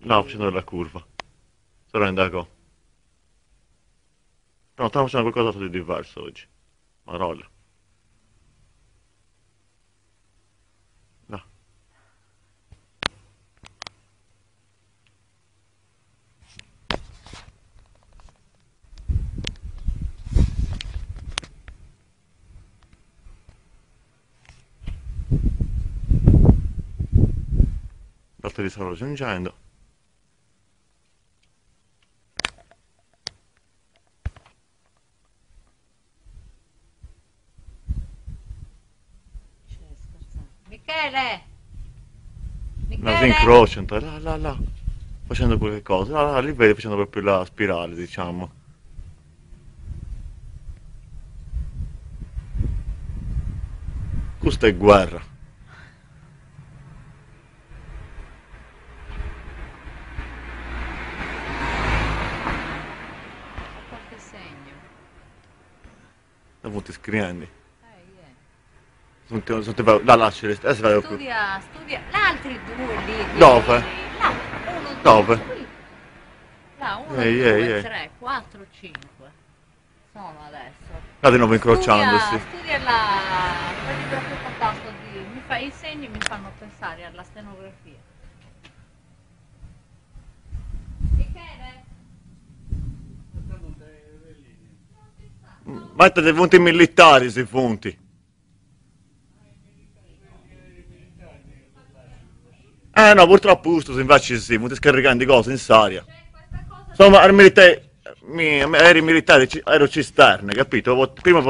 No, facendo la curva. Se lo rende co. No, stiamo facendo qualcosa di diverso oggi. Marolla. No. Batterie stanno raggiungendo. Michele! No, si Michele! incrociano, là. Facendo qualche cosa. Là, lì vedi facendo proprio la spirale, diciamo. Questa è guerra. Qualche segno. Da punti scrivendi. Yeah. Là, adesso vado qui. Studia. L'altri due lì. Dove? Là, uno, Dove? due, qui. Là, uno, Ehi, due, ehi. tre, quattro, cinque. Sono adesso. Là di nuovo incrociandosi. Studia la... Prendi proprio contatto di... I segni mi fanno pensare alla stenografia. Michele? Mettete i punti militari, sui punti. No, purtroppo questo invece sì, punti scaricando cose in aria. C'è questa cosa... Insomma, eri militare, ero cisterne, capito? Prima